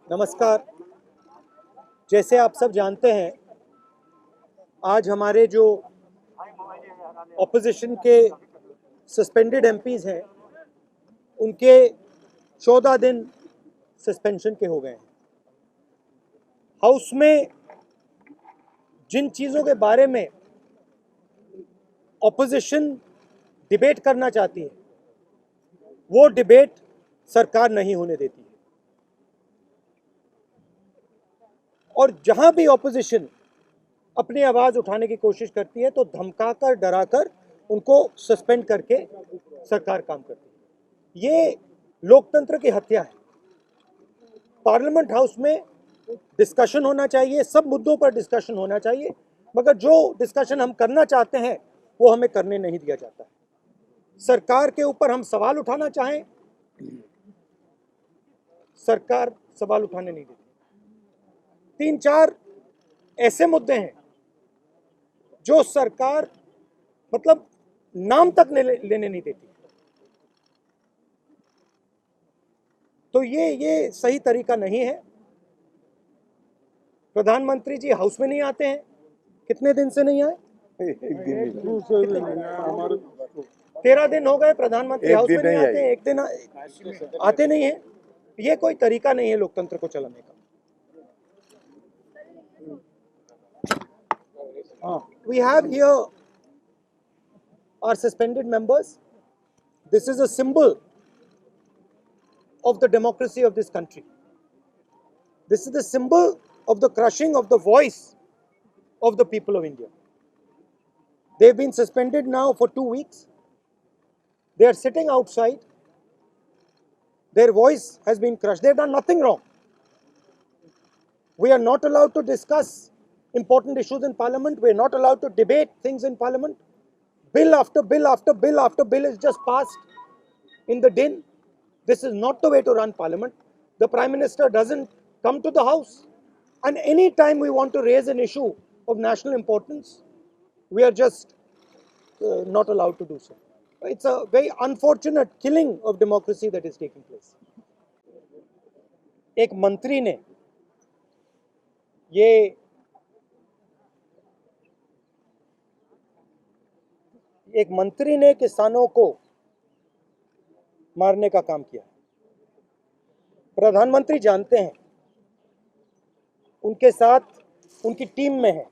नमस्कार। जैसे आप सब जानते हैं, आज हमारे जो ऑपोजिशन के सस्पेंडेड एमपीज हैं, उनके 14 दिन सस्पेंशन के हो गए हैं। हाउस में जिन चीज़ों के बारे में ऑपोजिशन डिबेट करना चाहती है, वो डिबेट सरकार नहीं होने देती है। और जहां भी ऑपोजिशन अपनी आवाज़ उठाने की कोशिश करती है तो धमकाकर, डराकर उनको सस्पेंड करके सरकार काम करती है। ये लोकतंत्र की हत्या है। पार्लियामेंट हाउस में डिस्कशन होना चाहिए, सब मुद्दों पर डिस्कशन होना चाहिए, मगर जो डिस्कशन हम करना चाहते हैं वो हमें करने नहीं दिया जाता है। सरकार के ऊपर हम सवाल उठाना चाहें, सरकार सवाल उठाने नहीं देती। 3-4 ऐसे मुद्दे हैं जो सरकार मतलब नाम तक लेने नहीं देती। तो ये सही तरीका नहीं है। प्रधानमंत्री जी हाउस में नहीं आते हैं, कितने दिन से नहीं आए? 13 दिन हो गए प्रधानमंत्री हाउस में नहीं आते हैं, एक दिन आते नहीं है। ये कोई तरीका नहीं है लोकतंत्र को चलाने का। We have here our suspended members. This is a symbol of the democracy of this country. This is the symbol of the crushing of the voice of the people of India. They've been suspended now for 2 weeks. They are sitting outside. Their voice has been crushed. They've done nothing wrong. We are not allowed to discuss important issues in Parliament. We are not allowed to debate things in Parliament. Bill after bill after bill after bill is just passed in the din. This is not the way to run Parliament. The Prime Minister doesn't come to the House. And any time we want to raise an issue of national importance, we are just not allowed to do so. It's a very unfortunate killing of democracy that is taking place. एक मंत्री ने किसानों को मारने का काम किया। प्रधानमंत्री जानते हैं, उनके साथ उनकी टीम में है।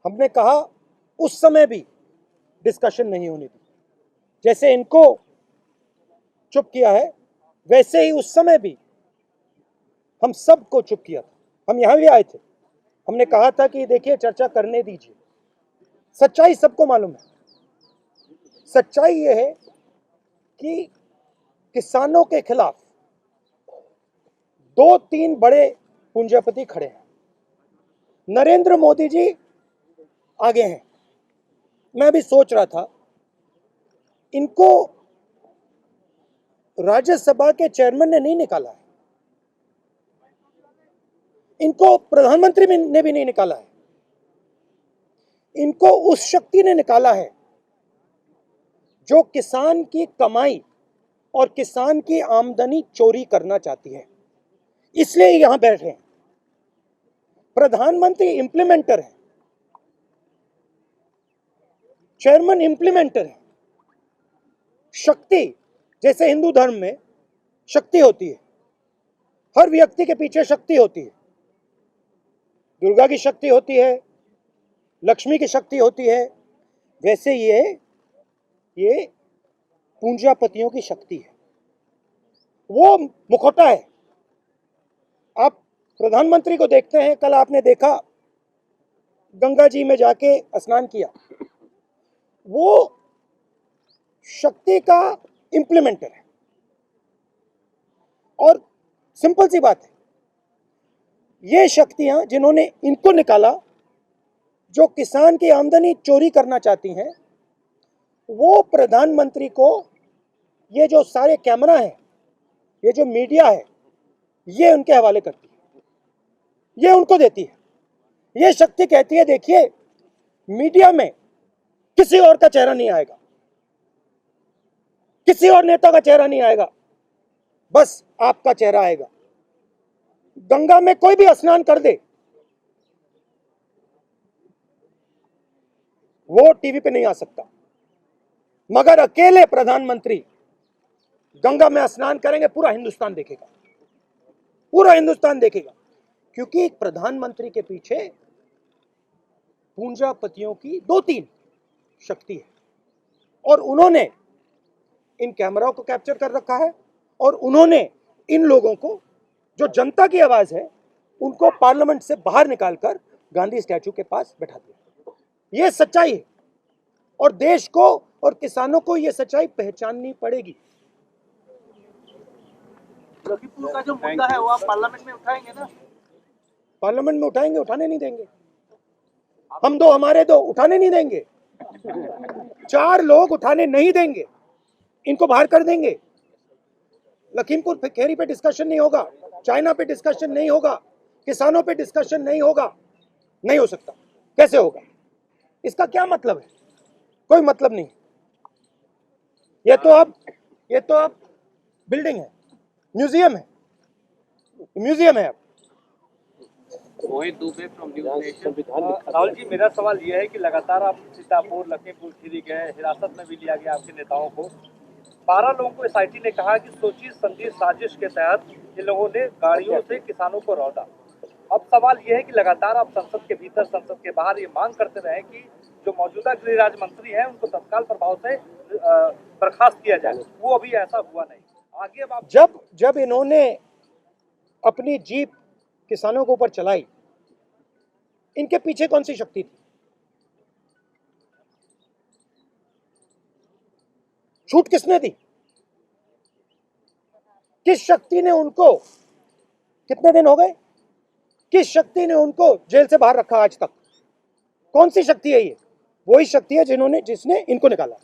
हमने कहा उस समय भी डिस्कशन नहीं होनी थी। जैसे इनको चुप किया है, वैसे ही उस समय भी हम सबको चुप किया था। हम यहां भी आए थे, हमने कहा था कि देखिए चर्चा करने दीजिए। सच्चाई सबको मालूम है। सच्चाई यह है कि किसानों के खिलाफ 2-3 बड़े पूंजीपति खड़े हैं। नरेंद्र मोदी जी आगे हैं। मैं भी सोच रहा था, इनको राज्यसभा के चेयरमैन ने नहीं निकाला है, इनको प्रधानमंत्री ने भी नहीं निकाला है, इनको उस शक्ति ने निकाला है जो किसान की कमाई और किसान की आमदनी चोरी करना चाहती है। इसलिए यहां बैठे हैं। प्रधानमंत्री इंप्लीमेंटर है, चेयरमैन इंप्लीमेंटर है। शक्ति, जैसे हिंदू धर्म में शक्ति होती है, हर व्यक्ति के पीछे शक्ति होती है। दुर्गा की शक्ति होती है, लक्ष्मी की शक्ति होती है, वैसे ये पूंजीपतियों की शक्ति है। वो मुखौटा है। आप प्रधानमंत्री को देखते हैं, कल आपने देखा गंगा जी में जाके स्नान किया। वो शक्ति का इंप्लीमेंटर है। और सिंपल सी बात है, ये शक्तियां जिन्होंने इनको निकाला, जो किसान की आमदनी चोरी करना चाहती हैं, वो प्रधानमंत्री को ये जो सारे कैमरा हैं, ये जो मीडिया है, ये उनके हवाले करती है, ये उनको देती है। ये शक्ति कहती है देखिए मीडिया में किसी और का चेहरा नहीं आएगा, किसी और नेता का चेहरा नहीं आएगा, बस आपका चेहरा आएगा। गंगा में कोई भी स्नान कर दे, वो टीवी पे नहीं आ सकता, मगर अकेले प्रधानमंत्री गंगा में स्नान करेंगे, पूरा हिंदुस्तान देखेगा, पूरा हिंदुस्तान देखेगा। क्योंकि प्रधानमंत्री के पीछे पूंजापतियों की 2-3 शक्ति है, और उन्होंने इन कैमराओं को कैप्चर कर रखा है, और उन्होंने इन लोगों को, जो जनता की आवाज है, उनको पार्लियामेंट से बाहर निकालकर गांधी स्टैचू के पास बैठा दिया। यह सच्चाई है, और देश को और किसानों को यह सच्चाई पहचाननी पड़ेगी। लखीमपुर का जो मुद्दा है वो आप पार्लियामेंट में उठाएंगे ना? पार्लियामेंट में उठाएंगे, उठाने नहीं देंगे। हम दो, हमारे दो, उठाने नहीं देंगे। 4 लोग उठाने नहीं देंगे, इनको बाहर कर देंगे। लखीमपुर खेरी पे डिस्कशन नहीं होगा, चाइना पे डिस्कशन नहीं होगा, किसानों पे डिस्कशन नहीं होगा, नहीं हो सकता। कैसे होगा? इसका क्या मतलब है? कोई मतलब नहीं। ये तो अब बिल्डिंग है, म्यूजियम है, म्यूजियम है। अब राहुल जी, मेरा सवाल यह है कि लगातार आप सीतापुर, लखीमपुर खीरी गए, हिरासत में भी लिया गया आपके नेताओं को। 12 लोगों को एसआईटी ने कहा कि सोची समझी साजिश के तहत इन लोगों ने गाड़ियों से किसानों को रौंदा। अब सवाल यह है कि लगातार आप संसद के भीतर, संसद के बाहर ये मांग करते रहे कि जो मौजूदा गृह राज्य मंत्री हैं उनको तत्काल प्रभाव से बर्खास्त किया जाए, वो अभी ऐसा हुआ नहीं। आगे अब आप जब इन्होंने अपनी जीप किसानों के ऊपर चलाई, इनके पीछे कौन सी शक्ति थी? छूट किसने दी? किस शक्ति ने उनको, कितने दिन हो गए, किस शक्ति ने उनको जेल से बाहर रखा आज तक? कौन सी शक्ति है ये? वही शक्ति है जिसने इनको निकाला।